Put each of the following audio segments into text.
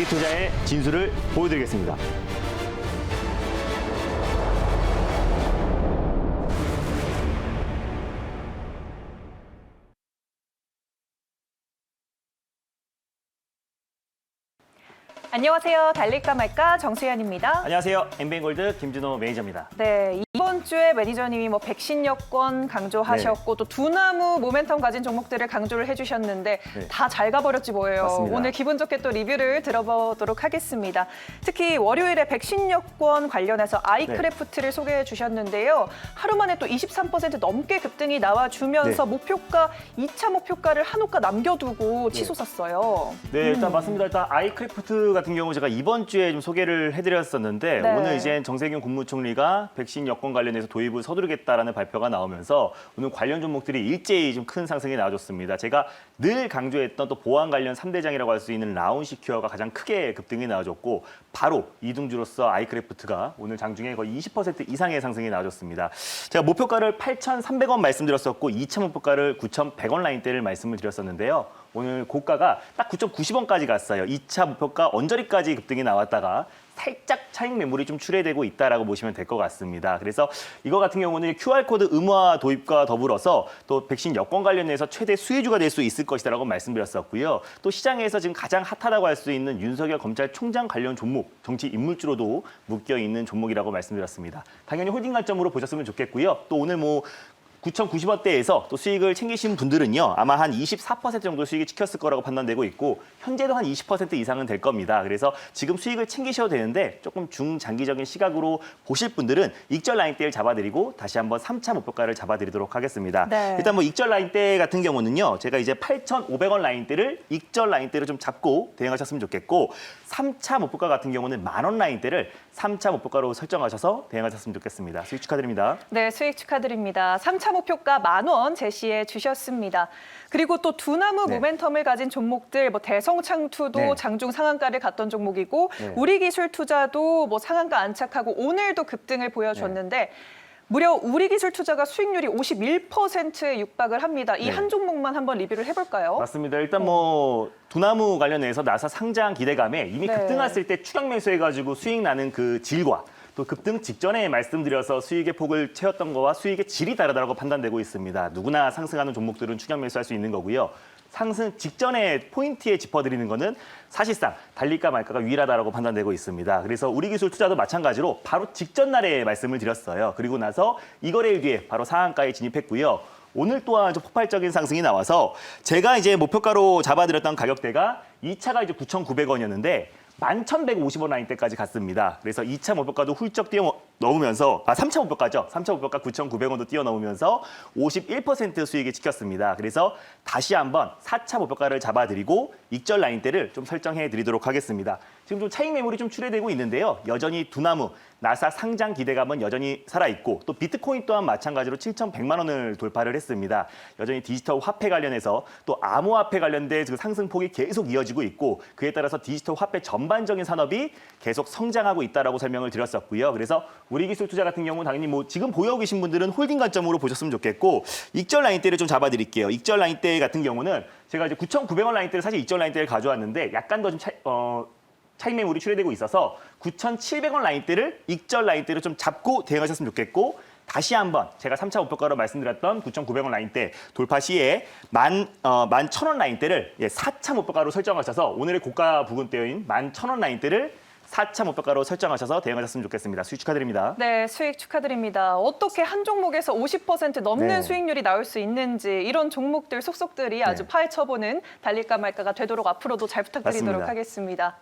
장기 투자의 진수를 보여드리겠습니다. 안녕하세요. 달릴까 말까 정수연입니다. 안녕하세요. 엠비엔골드 김준호 매니저입니다. 네, 이번 주에 매니저님이 백신 여권 강조하셨고 또 두나무 모멘텀 가진 종목들을 강조를 해주셨는데 다 잘 가버렸지 뭐예요. 맞습니다. 오늘 기분 좋게 또 리뷰를 들어보도록 하겠습니다. 특히 월요일에 백신 여권 관련해서 아이크래프트를 소개해 주셨는데요. 하루 만에 또 23% 넘게 급등이 나와주면서 목표가 2차 목표가를 한호가 남겨두고 치솟았어요. 네, 일단 맞습니다. 일단 아이크래프트 같은 경우 제가 이번 주에 좀 소개를 해드렸었는데 오늘 이제 정세균 국무총리가 백신 여권 관련해서 도입을 서두르겠다라는 발표가 나오면서 오늘 관련 종목들이 일제히 좀 큰 상승이 나와줬습니다. 제가 늘 강조했던 또 보안 관련 3대장이라고 할 수 있는 라운시큐어가 가장 크게 급등이 나와줬고 바로 이등주로서 아이크래프트가 오늘 장중에 거의 20% 이상의 상승이 나와줬습니다. 제가 목표가를 8,300원 말씀드렸었고 2차 목표가를 9,100원 라인대를 말씀을 드렸었는데요. 오늘 고가가 딱 9,090원까지 갔어요. 2차 목표가 언저리까지 급등이 나왔다가 살짝 차익 매물이 좀 출회되고 있다라고 보시면 될 것 같습니다. 그래서 이거 같은 경우는 QR코드 의무화 도입과 더불어서 또 백신 여권 관련해서 최대 수혜주가 될 수 있을 것이라고 말씀드렸었고요. 또 시장에서 지금 가장 핫하다고 할 수 있는 윤석열 검찰총장 관련 종목, 정치 인물주로도 묶여 있는 종목이라고 말씀드렸습니다. 당연히 홀딩 관점으로 보셨으면 좋겠고요. 또 오늘 9,090원대에서 또 수익을 챙기신 분들은요. 아마 한 24% 정도 수익이 찍혔을 거라고 판단되고 있고 현재도 한 20% 이상은 될 겁니다. 그래서 지금 수익을 챙기셔도 되는데 조금 중장기적인 시각으로 보실 분들은 익절 라인대를 잡아드리고 다시 한번 3차 목표가를 잡아드리도록 하겠습니다. 일단 익절 라인대 같은 경우는요. 제가 이제 8,500원 라인대를 익절 라인대를 좀 잡고 대응하셨으면 좋겠고 3차 목표가 같은 경우는 10,000원 라인대를 3차 목표가로 설정하셔서 대응하셨으면 좋겠습니다. 수익 축하드립니다. 네, 수익 축하드립니다. 3차 목표가 10,000원 제시해 주셨습니다. 그리고 또 두나무 모멘텀을 가진 종목들, 대성창투도 장중 상한가를 갔던 종목이고 우리기술투자도 상한가 안착하고 오늘도 급등을 보여줬는데 무려 우리기술투자가 수익률이 51%에 육박을 합니다. 이 한 종목만 한번 리뷰를 해볼까요? 맞습니다. 일단 두나무 관련해서 나사 상장 기대감에 이미 급등했을 때 추격 매수해가지고 수익 나는 그 질과 또 급등 직전에 말씀드려서 수익의 폭을 채웠던 거와 수익의 질이 다르다고 판단되고 있습니다. 누구나 상승하는 종목들은 추격 매수할 수 있는 거고요. 상승 직전에 포인트에 짚어드리는 거는 사실상 달릴까 말까가 유일하다고 판단되고 있습니다. 그래서 우리기술 투자도 마찬가지로 바로 직전 날에 말씀을 드렸어요. 그리고 나서 이 거래일 뒤에 바로 상한가에 진입했고요. 오늘 또한 좀 폭발적인 상승이 나와서 제가 이제 목표가로 잡아드렸던 가격대가 2차가 이제 9,900원이었는데 11,150원 라인대까지 갔습니다. 그래서 2차 목표가도 훌쩍 뛰어넘으면서 3차 목표가죠. 3차 목표가 9,900원도 뛰어넘으면서 51% 수익이 찍혔습니다. 그래서 다시 한번 4차 목표가를 잡아드리고 익절 라인대를 좀 설정해 드리도록 하겠습니다. 지금 좀 차익 매물이 좀 출회되고 있는데요. 여전히 두나무, 나사 상장 기대감은 여전히 살아있고 또 비트코인 또한 마찬가지로 7,100만 원을 돌파를 했습니다. 여전히 디지털 화폐 관련해서 또 암호화폐 관련된 그 상승폭이 계속 이어지고 있고 그에 따라서 디지털 화폐 전반적인 산업이 계속 성장하고 있다라고 설명을 드렸었고요. 그래서 우리기술 투자 같은 경우는 당연히 지금 보여오고 계신 분들은 홀딩 관점으로 보셨으면 좋겠고 익절 라인대를 좀 잡아드릴게요. 익절 라인대 같은 경우는 제가 이제 9,900원 라인대를 사실 익절 라인대를 가져왔는데 약간 더 좀 차익 매물이 출회되고 있어서 9,700원 라인대를 익절 라인대로 좀 잡고 대응하셨으면 좋겠고 다시 한번 제가 3차 목표가로 말씀드렸던 9,900원 라인대 돌파 시에 11,000원 라인대를 4차 목표가로 설정하셔서 오늘의 고가 부근대인 11,000원 라인대를 4차 목표가로 설정하셔서 대응하셨으면 좋겠습니다. 수익 축하드립니다. 네, 수익 축하드립니다. 어떻게 한 종목에서 50% 넘는 수익률이 나올 수 있는지 이런 종목들 속속들이 아주 파헤쳐보는 달릴까 말까가 되도록 앞으로도 잘 부탁드리도록 하겠습니다.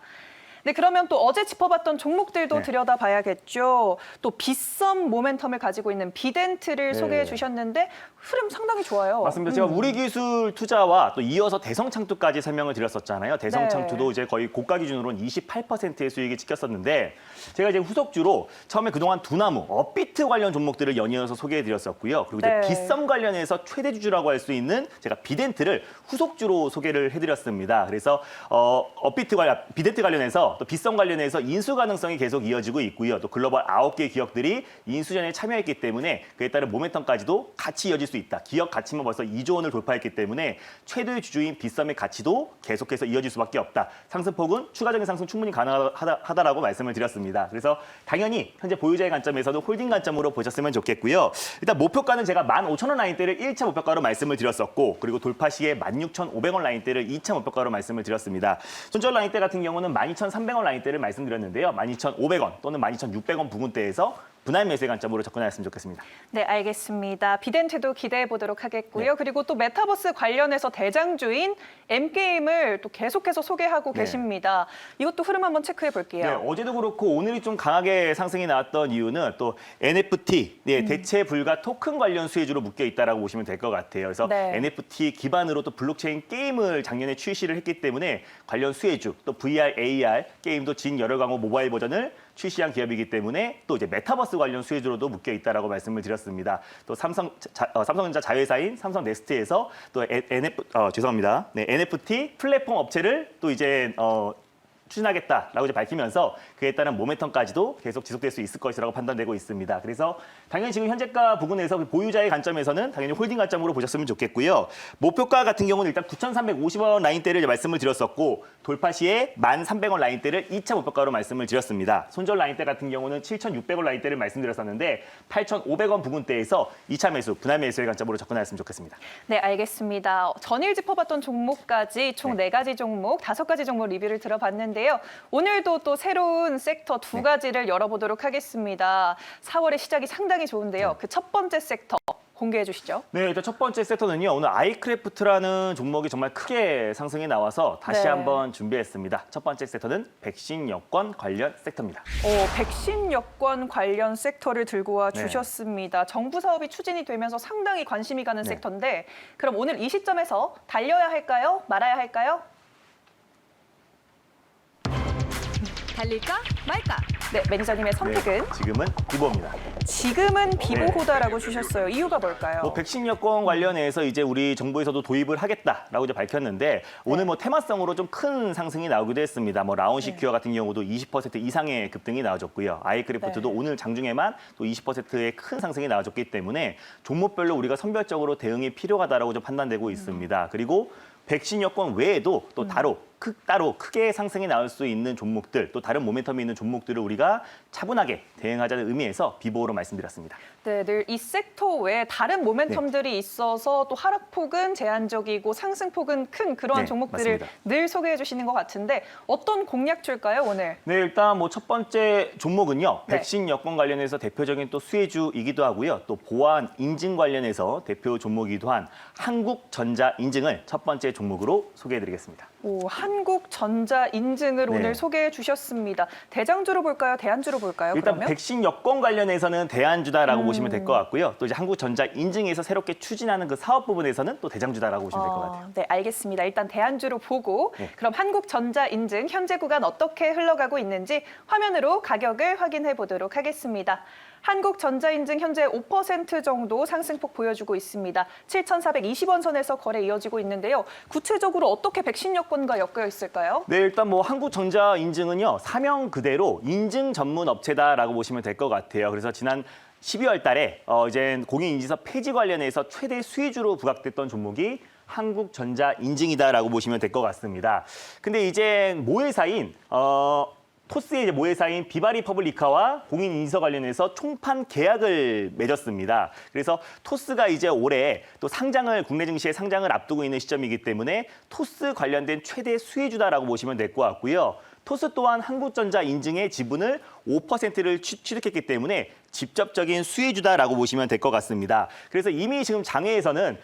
네, 그러면 또 어제 짚어봤던 종목들도 들여다봐야겠죠. 또 빗썸 모멘텀을 가지고 있는 비덴트를 소개해 주셨는데 흐름 상당히 좋아요. 맞습니다. 제가 우리기술 투자와 또 이어서 대성창투까지 설명을 드렸었잖아요. 대성창투도 이제 거의 고가 기준으로는 28%의 수익이 찍혔었는데 제가 이제 후속주로 처음에 그동안 두나무, 업비트 관련 종목들을 연이어서 소개해 드렸었고요. 그리고 이제 빗썸 관련해서 최대 주주라고 할 수 있는 제가 비덴트를 후속주로 소개를 해드렸습니다. 그래서 비덴트 관련해서 관련해서 또 빗썸 관련해서 인수 가능성이 계속 이어지고 있고요. 또 글로벌 9개 기업들이 인수전에 참여했기 때문에 그에 따른 모멘텀까지도 같이 이어질 수 있다. 기업 가치만 벌써 2조 원을 돌파했기 때문에 최대의 주주인 빗썸의 가치도 계속해서 이어질 수밖에 없다. 상승폭은 추가적인 상승 충분히 가능하다라고 말씀을 드렸습니다. 그래서 당연히 현재 보유자의 관점에서는 홀딩 관점으로 보셨으면 좋겠고요. 일단 목표가는 제가 15,000원 라인대를 1차 목표가로 말씀을 드렸었고 그리고 돌파 시에 16,500원 라인대를 2차 목표가로 말씀을 드렸습니다. 손절 라인대 같은 경우는 12,300원 라인대를 말씀드렸는데요. 12,500원 또는 12,600원 부근대에서 분할 매수의 관점으로 접근하였으면 좋겠습니다. 네, 알겠습니다. 비덴트도 기대해 보도록 하겠고요. 네. 그리고 또 메타버스 관련해서 대장주인 M게임을 또 계속해서 소개하고 네. 계십니다. 이것도 흐름 한번 체크해 볼게요. 네, 어제도 그렇고 오늘이 좀 강하게 상승이 나왔던 이유는 또 NFT, 대체 불가 토큰 관련 수혜주로 묶여 있다라고 보시면 될 것 같아요. 그래서 네. NFT 기반으로 또 블록체인 게임을 작년에 출시를 했기 때문에 관련 수혜주, 또 VR, AR 게임도 진 열혈 강호 모바일 버전을 출시한 기업이기 때문에 또 이제 메타버스 관련 수혜주로도 묶여 있다라고 말씀을 드렸습니다. 또 삼성전자 자회사인 삼성 네스트에서 또 NFT 플랫폼 업체를 또 이제 추진하겠다라고 이제 밝히면서 그에 따른 모멘텀까지도 계속 지속될 수 있을 것이라고 판단되고 있습니다. 그래서 당연히 지금 현재가 부근에서 보유자의 관점에서는 당연히 홀딩 관점으로 보셨으면 좋겠고요. 목표가 같은 경우는 일단 9,350원 라인대를 말씀을 드렸었고 돌파 시에 1,300원 라인대를 2차 목표가로 말씀을 드렸습니다. 손절 라인대 같은 경우는 7,600원 라인대를 말씀드렸었는데 8,500원 부근대에서 2차 매수, 분할 매수의 관점으로 접근하였으면 좋겠습니다. 네, 알겠습니다. 전일 짚어봤던 종목까지 총 4가지 종목, 5가지 종목 리뷰를 들어봤는데요. 오늘도 또 새로운 섹터 2가지를 열어보도록 하겠습니다. 4월의 시작이 상당히 좋은데요. 그 첫 번째 섹터 공개해 주시죠. 네, 일단 첫 번째 섹터는요. 오늘 아이크래프트라는 종목이 정말 크게 상승이 나와서 다시 네. 한번 준비했습니다. 첫 번째 섹터는 백신 여권 관련 섹터입니다. 백신 여권 관련 섹터를 들고 와 네. 주셨습니다. 정부 사업이 추진이 되면서 상당히 관심이 가는 네. 섹터인데 그럼 오늘 이 시점에서 달려야 할까요? 말아야 할까요? 달릴까 말까? 네, 매니저님의 선택은 네, 지금은 비보입니다. 지금은 비보호다라고 주셨어요. 이유가 뭘까요? 뭐 백신 여권 관련해서 이제 우리 정부에서도 도입을 하겠다라고 이제 밝혔는데 오늘 뭐 테마성으로 좀 큰 상승이 나오기도 했습니다. 뭐 라온시큐어 같은 경우도 20% 이상의 급등이 나와줬고요. 아이크래프트도 네. 오늘 장중에만 또 20%의 큰 상승이 나와줬기 때문에 종목별로 우리가 선별적으로 대응이 필요하다라고 좀 판단되고 있습니다. 그리고 백신 여권 외에도 또 따로 크게 상승이 나올 수 있는 종목들, 또 다른 모멘텀이 있는 종목들을 우리가 차분하게 대응하자는 의미에서 비보호로 말씀드렸습니다. 네, 늘 이 섹터 외에 다른 모멘텀들이 있어서 또 하락폭은 제한적이고 상승폭은 큰 그러한 네, 종목들을 맞습니다. 늘 소개해 주시는 것 같은데 어떤 공략줄까요, 오늘? 네, 일단 뭐 첫 번째 종목은요. 네. 백신 여권 관련해서 대표적인 또 수혜주이기도 하고요. 또 보안 인증 관련해서 대표 종목이기도 한 한국전자 인증을 첫 번째 종목으로 소개해드리겠습니다. 한국전자 인증을 네. 오늘 소개해 주셨습니다. 대장주로 볼까요? 대안주로 볼까요? 일단 그러면? 백신 여권 관련해서는 대안주다라고 보시면 될 것 같고요. 또 이제 한국전자 인증에서 새롭게 추진하는 그 사업 부분에서는 또 대장주다라고 보시면 될 것 같아요. 네, 알겠습니다. 일단 대안주로 보고 네. 그럼 한국전자 인증 현재 구간 어떻게 흘러가고 있는지 화면으로 가격을 확인해 보도록 하겠습니다. 한국전자인증 현재 5% 정도 상승폭 보여주고 있습니다. 7,420원 선에서 거래 이어지고 있는데요. 구체적으로 어떻게 백신 여권과 엮여 있을까요? 네, 일단 뭐 한국전자 인증은요. 사명 그대로 인증 전문 업체다라고 보시면 될 것 같아요. 그래서 지난 12월 달에 이제 공인인증서 폐지 관련해서 최대 수혜주로 부각됐던 종목이 한국전자 인증이다라고 보시면 될 것 같습니다. 근데 이제 모회사인 토스의 이제 모회사인 비바리퍼블리카와 공인인증서 관련해서 총판 계약을 맺었습니다. 그래서 토스가 이제 올해 또 국내 증시에 상장을 앞두고 있는 시점이기 때문에 토스 관련된 최대 수혜주다라고 보시면 될 것 같고요. 토스 또한 한국전자 인증의 지분을 5%를 취득했기 때문에 직접적인 수혜주다라고 보시면 될 것 같습니다. 그래서 이미 지금 장외에서는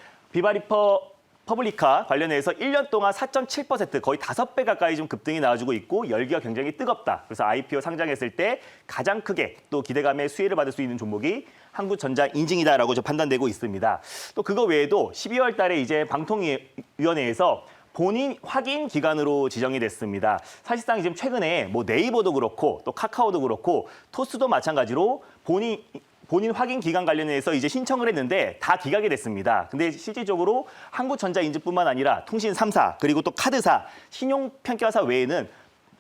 퍼블리카 관련해서 1년 동안 4.7% 거의 5배 가까이 좀 급등이 나와주고 있고 열기가 굉장히 뜨겁다. 그래서 IPO 상장했을 때 가장 크게 또 기대감의 수혜를 받을 수 있는 종목이 한국전자 인증이다라고 좀 판단되고 있습니다. 또 그거 외에도 12월 달에 이제 방통위원회에서 본인 확인 기관으로 지정이 됐습니다. 사실상 지금 최근에 뭐 네이버도 그렇고 또 카카오도 그렇고 토스도 마찬가지로 본인 확인 기간 관련해서 이제 신청을 했는데 다 기각이 됐습니다. 근데 실질적으로 한국전자 인증뿐만 아니라 통신 3사 그리고 또 카드사, 신용평가사 외에는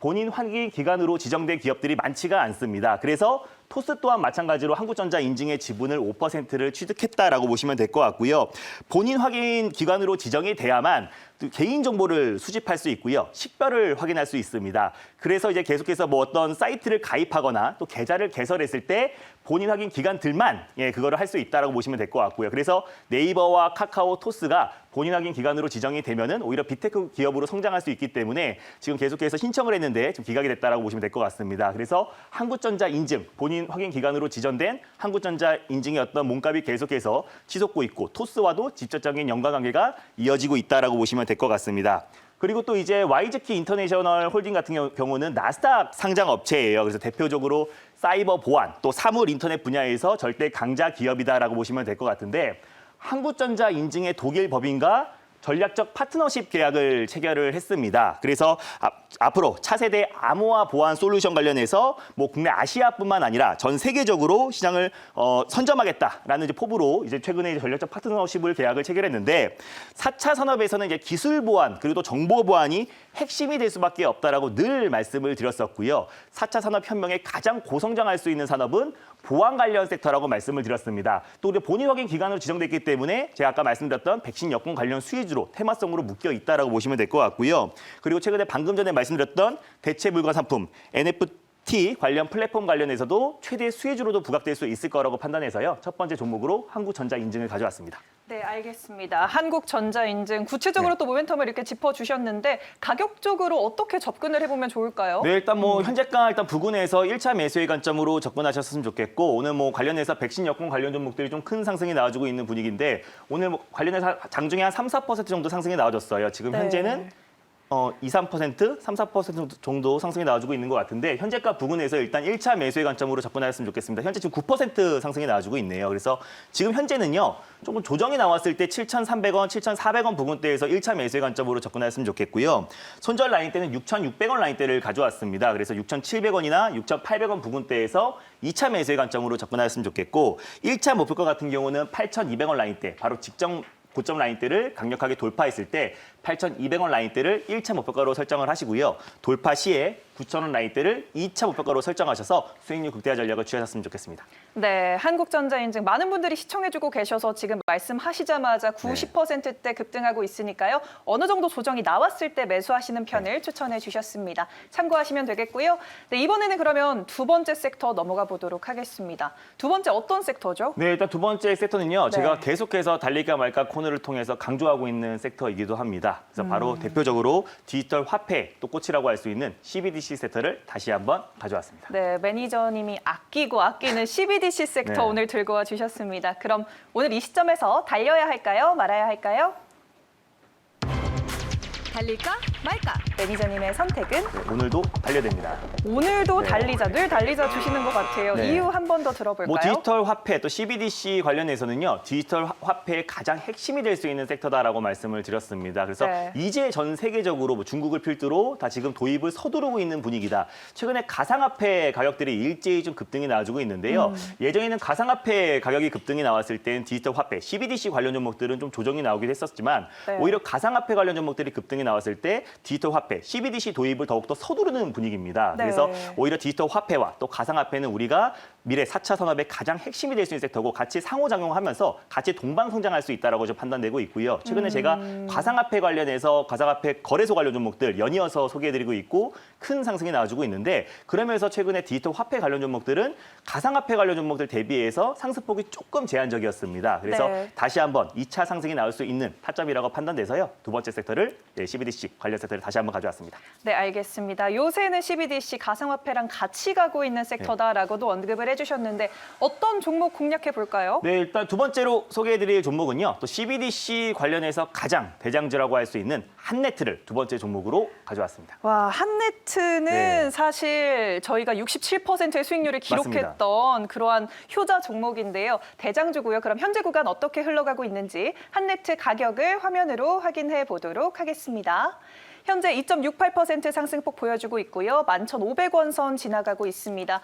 본인 확인 기간으로 지정된 기업들이 많지가 않습니다. 그래서 토스 또한 마찬가지로 한국전자 인증의 지분을 5%를 취득했다라고 보시면 될 것 같고요. 본인 확인 기관으로 지정이 돼야만 개인 정보를 수집할 수 있고요. 식별을 확인할 수 있습니다. 그래서 이제 계속해서 뭐 어떤 사이트를 가입하거나 또 계좌를 개설했을 때 본인 확인 기관들만 그거를 할 수 있다라고 보시면 될 것 같고요. 그래서 네이버와 카카오, 토스가 본인 확인 기관으로 지정이 되면은 오히려 빅테크 기업으로 성장할 수 있기 때문에 지금 계속해서 신청을 했는데 좀 기각이 됐다라고 보시면 될 것 같습니다. 그래서 한국전자 인증, 본인 확인 기관으로 지정된 한국전자 인증의 어떤 몸값이 계속해서 치솟고 있고 토스와도 직접적인 연관관계가 이어지고 있다라고 보시면 될 것 같습니다. 그리고 또 이제 YZ키 인터내셔널 홀딩 같은 경우는 나스닥 상장 업체예요. 그래서 대표적으로 사이버 보안, 또 사물 인터넷 분야에서 절대 강자 기업이다라고 보시면 될 것 같은데 한국전자 인증의 독일 법인과 전략적 파트너십 계약을 체결을 했습니다. 그래서 앞으로 차세대 암호화 보안 솔루션 관련해서 뭐 국내 아시아뿐만 아니라 전 세계적으로 시장을 선점하겠다라는 이제 포부로 이제 최근에 이제 전략적 파트너십을 계약을 체결했는데 4차 산업에서는 이제 기술 보안 그리고 또 정보 보안이 핵심이 될 수밖에 없다라고 늘 말씀을 드렸었고요. 4차 산업 혁명에 가장 고성장할 수 있는 산업은 보안 관련 섹터라고 말씀을 드렸습니다. 또 우리 본인 확인 기관으로 지정됐기 때문에 제가 아까 말씀드렸던 백신 여권 관련 수혜주로 테마성으로 묶여 있다라고 보시면 될 것 같고요. 그리고 최근에 방금 전에 말씀드렸던 대체 물건 상품 NFT 관련 플랫폼 관련해서도 최대 수혜주로도 부각될 수 있을 거라고 판단해서요. 첫 번째 종목으로 한국전자 인증을 가져왔습니다. 네, 알겠습니다. 한국전자인증 구체적으로 또 모멘텀을 이렇게 짚어주셨는데 가격적으로 어떻게 접근을 해보면 좋을까요? 네, 일단 뭐 현재가 일단 부근에서 1차 매수의 관점으로 접근하셨으면 좋겠고 오늘 뭐 관련해서 백신 여권 관련 종목들이 좀 큰 상승이 나와주고 있는 분위기인데 오늘 뭐 관련해서 장중에 한 3-4% 정도 상승이 나와줬어요. 지금 네. 현재는 2-3%, 3-4% 정도 상승이 나와주고 있는 것 같은데 현재가 부근에서 일단 1차 매수의 관점으로 접근하셨으면 좋겠습니다. 현재 지금 9% 상승이 나와주고 있네요. 그래서 지금 현재는요. 조금 조정이 나왔을 때 7,300원, 7,400원 부근대에서 1차 매수의 관점으로 접근하셨으면 좋겠고요. 손절 라인대는 6,600원 라인대를 가져왔습니다. 그래서 6,700원이나 6,800원 부근대에서 2차 매수의 관점으로 접근하셨으면 좋겠고 1차 목표가 같은 경우는 8,200원 라인대, 바로 직전 고점 라인대를 강력하게 돌파했을 때 8,200원 라인대를 1차 목표가로 설정을 하시고요. 돌파 시에 9,000원 라인대를 2차 목표가로 설정하셔서 수익률 극대화 전략을 취하셨으면 좋겠습니다. 네, 한국전자인증 많은 분들이 시청해주고 계셔서 지금 말씀하시자마자 90%대 급등하고 있으니까요. 어느 정도 조정이 나왔을 때 매수하시는 편을 추천해 주셨습니다. 참고하시면 되겠고요. 네, 이번에는 그러면 두 번째 섹터 넘어가 보도록 하겠습니다. 두 번째 어떤 섹터죠? 네, 일단 두 번째 섹터는요. 네. 제가 계속해서 달릴까 말까 코너를 통해서 강조하고 있는 섹터이기도 합니다. 그래서 바로 대표적으로 디지털 화폐 또 꽃이라고 할 수 있는 CBDC 섹터를 다시 한번 가져왔습니다. 네, 매니저님이 아끼는 CBDC 섹터 네. 오늘 들고 와 주셨습니다. 그럼 오늘 이 시점에서 달려야 할까요? 말아야 할까요? 달릴까 말까. 매니저님의 선택은? 네, 오늘도 달려됩니다. 오늘도 네. 달리자, 늘 달리자 주시는 것 같아요. 네. 이유 한 번 더 들어볼까요? 뭐 디지털 화폐 또 CBDC 관련해서는요. 디지털 화폐의 가장 핵심이 될 수 있는 섹터다라고 말씀을 드렸습니다. 그래서 네. 이제 전 세계적으로 뭐 중국을 필두로 다 지금 도입을 서두르고 있는 분위기다. 최근에 가상화폐 가격들이 일제히 좀 급등이 나와주고 있는데요. 예전에는 가상화폐 가격이 급등이 나왔을 땐 디지털 화폐, CBDC 관련 종목들은 좀 조정이 나오긴 했었지만 네. 오히려 가상화폐 관련 종목들이 급등이 나왔을 때 디지털 화폐, CBDC 도입을 더욱더 서두르는 분위기입니다. 네. 그래서 오히려 디지털 화폐와 또 가상화폐는 우리가 미래 4차 산업의 가장 핵심이 될 수 있는 섹터고 같이 상호작용하면서 같이 동방성장할 수 있다라고 좀 판단되고 있고요. 최근에 제가 가상화폐 관련해서 가상화폐 거래소 관련 종목들 연이어서 소개해드리고 있고 큰 상승이 나와주고 있는데 그러면서 최근에 디지털 화폐 관련 종목들은 가상화폐 관련 종목들 대비해서 상승폭이 조금 제한적이었습니다. 그래서 네. 다시 한번 2차 상승이 나올 수 있는 타점이라고 판단돼서요. 두 번째 섹터를 CBDC 관련 섹터를 다시 한번 가져왔습니다. 네, 알겠습니다. 요새는 CBDC 가상화폐랑 같이 가고 있는 섹터다라고도 언급을 해주셨는데 어떤 종목 공략해 볼까요? 네, 일단 두 번째로 소개해드릴 종목은요. 또 CBDC 관련해서 가장 대장주라고 할 수 있는 한네트를 두 번째 종목으로 가져왔습니다. 와, 한네트는 네. 사실 저희가 67%의 수익률을 기록했던 그러한 효자 종목인데요. 대장주고요. 그럼 현재 구간 어떻게 흘러가고 있는지 한네트 가격을 화면으로 확인해 보도록 하겠습니다. 현재 2.68% 상승폭 보여주고 있고요. 11,500원 선 지나가고 있습니다.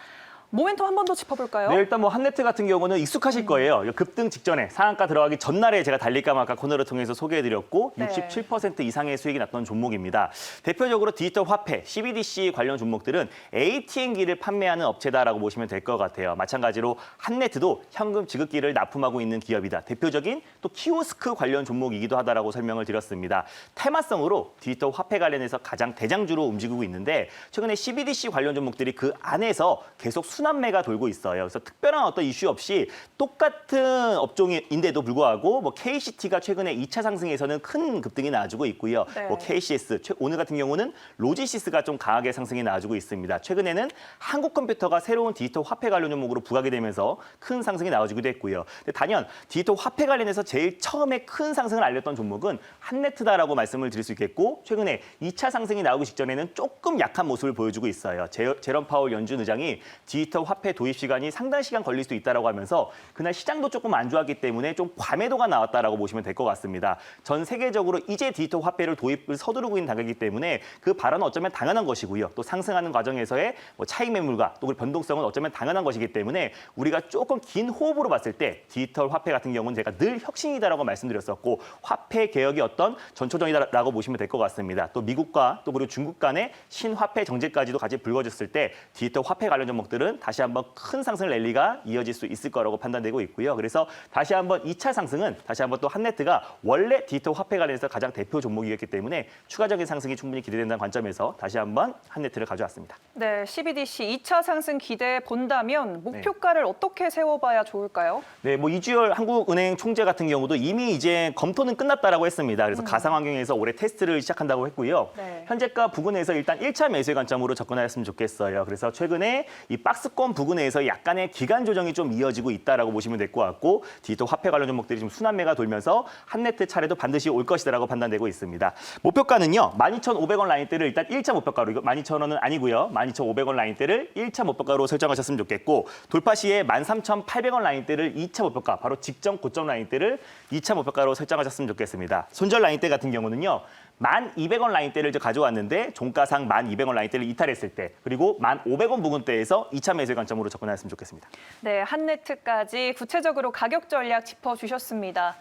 모멘텀 한 번 더 짚어볼까요? 네, 일단 뭐 한네트 같은 경우는 익숙하실 거예요. 급등 직전에 상한가 들어가기 전날에 제가 달릴까 말까 코너를 통해서 소개해드렸고 네. 67% 이상의 수익이 났던 종목입니다. 대표적으로 디지털 화폐, CBDC 관련 종목들은 ATM기를 판매하는 업체다라고 보시면 될 것 같아요. 마찬가지로 한네트도 현금 지급기를 납품하고 있는 기업이다. 대표적인 또 키오스크 관련 종목이기도 하다라고 설명을 드렸습니다. 테마성으로 디지털 화폐 관련해서 가장 대장주로 움직이고 있는데 최근에 CBDC 관련 종목들이 그 안에서 계속 순환매가 돌고 있어요. 그래서 특별한 어떤 이슈 없이 똑같은 업종인데도 불구하고 뭐 KCT가 최근에 2차 상승에서는 큰 급등이 나와주고 있고요. 네. 뭐 KCS 오늘 같은 경우는 로지시스가 좀 강하게 상승이 나와주고 있습니다. 최근에는 한국컴퓨터가 새로운 디지털 화폐 관련 종목으로 부각이 되면서 큰 상승이 나와주기도 했고요. 근데 단연 디지털 화폐 관련해서 제일 처음에 큰 상승을 알렸던 종목은 한네트다라고 말씀을 드릴 수 있겠고 최근에 2차 상승이 나오기 직전에는 조금 약한 모습을 보여주고 있어요. 제롬 파월 연준 의장이 디지털 화폐 도입 시간이 상당 시간 걸릴 수 있다라고 하면서 그날 시장도 조금 안 좋았기 때문에 좀 과매도가 나왔다라고 보시면 될 것 같습니다. 전 세계적으로 이제 디지털 화폐를 도입을 서두르고 있는 단계이기 때문에 그 발언은 어쩌면 당연한 것이고요. 또 상승하는 과정에서의 뭐 차익 매물과 또 변동성은 어쩌면 당연한 것이기 때문에 우리가 조금 긴 호흡으로 봤을 때 디지털 화폐 같은 경우는 제가 늘 혁신이다라고 말씀드렸었고 화폐 개혁이 어떤 전초전이다라고 보시면 될 것 같습니다. 또 미국과 또 그리고 중국 간의 신화폐 정제까지도 같이 불거졌을 때 디지털 화폐 관련 종목들은 다시 한번 큰 상승 랠리가 이어질 수 있을 거라고 판단되고 있고요. 그래서 다시 한번 2차 상승은 다시 한번 또 한네트가 원래 디지털 화폐 관련해서 가장 대표 종목이었기 때문에 추가적인 상승이 충분히 기대된다는 관점에서 다시 한번 한네트를 가져왔습니다. 네, CBDC 2차 상승 기대해 본다면 목표가를 어떻게 세워봐야 좋을까요? 네, 뭐 이주열 한국은행 총재 같은 경우도 이미 이제 검토는 끝났다라고 했습니다. 그래서 가상 환경에서 올해 테스트를 시작한다고 했고요. 네. 현재가 부근에서 일단 1차 매수의 관점으로 접근하였으면 좋겠어요. 그래서 최근에 이 박스권 부근에서 약간의 기간 조정이 좀 이어지고 있다라고 보시면 될 것 같고 디지털 화폐 관련 종목들이 지금 순환매가 돌면서 한네트 차례도 반드시 올 것이다라고 판단되고 있습니다. 목표가는요. 12,500원 라인대를 일단 1차 목표가로 이거 12,000원은 아니고요. 12,500원 라인대를 1차 목표가로 설정하셨으면 좋겠고 돌파 시에 13,800원 라인대를 2차 목표가 바로 직전 고점 라인대를 2차 목표가로 설정하셨으면 좋겠습니다. 손절 라인대 같은 경우는요. 1,200원 라인대를 가져왔는데 종가상 1,200원 라인대를 이탈했을 때 그리고 1,500원 부근대에서 2차 매수의 관점으로 접근하였으면 좋겠습니다. 네, 한네트까지 구체적으로 가격 전략 짚어주셨습니다.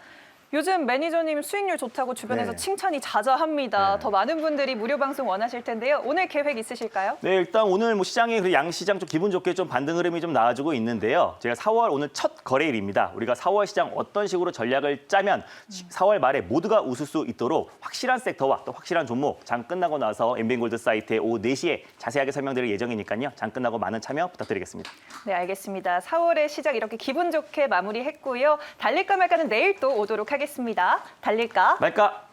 요즘 매니저님 수익률 좋다고 주변에서 네. 칭찬이 자자합니다. 네. 더 많은 분들이 무료 방송 원하실 텐데요. 오늘 계획 있으실까요? 네, 일단 오늘 뭐 시장이 그 양시장 좀 기분 좋게 좀 반등 흐름이 좀 나와주고 있는데요. 제가 4월 오늘 첫 거래일입니다. 우리가 4월 시장 어떤 식으로 전략을 짜면 4월 말에 모두가 웃을 수 있도록 확실한 섹터와 또 확실한 종목 장 끝나고 나서 엠비골드 사이트에 오후 4시에 자세하게 설명드릴 예정이니까요. 장 끝나고 많은 참여 부탁드리겠습니다. 네, 알겠습니다. 4월의 시작 이렇게 기분 좋게 마무리했고요. 달릴까 말까는 내일 또 오도록 하겠습니다. 달릴까? 말까?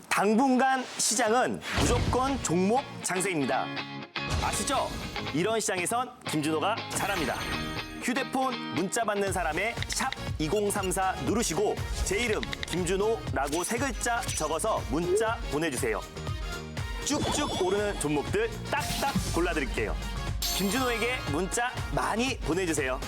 당분간 시장은 무조건 종목 장세입니다. 아시죠? 이런 시장에선 김준호가 잘합니다. 휴대폰 문자 받는 사람의 샵 2034 누르시고 제 이름 김준호라고 3글자 적어서 문자 보내주세요. 쭉쭉 오르는 종목들 딱딱 골라드릴게요. 김준호에게 문자 많이 보내주세요.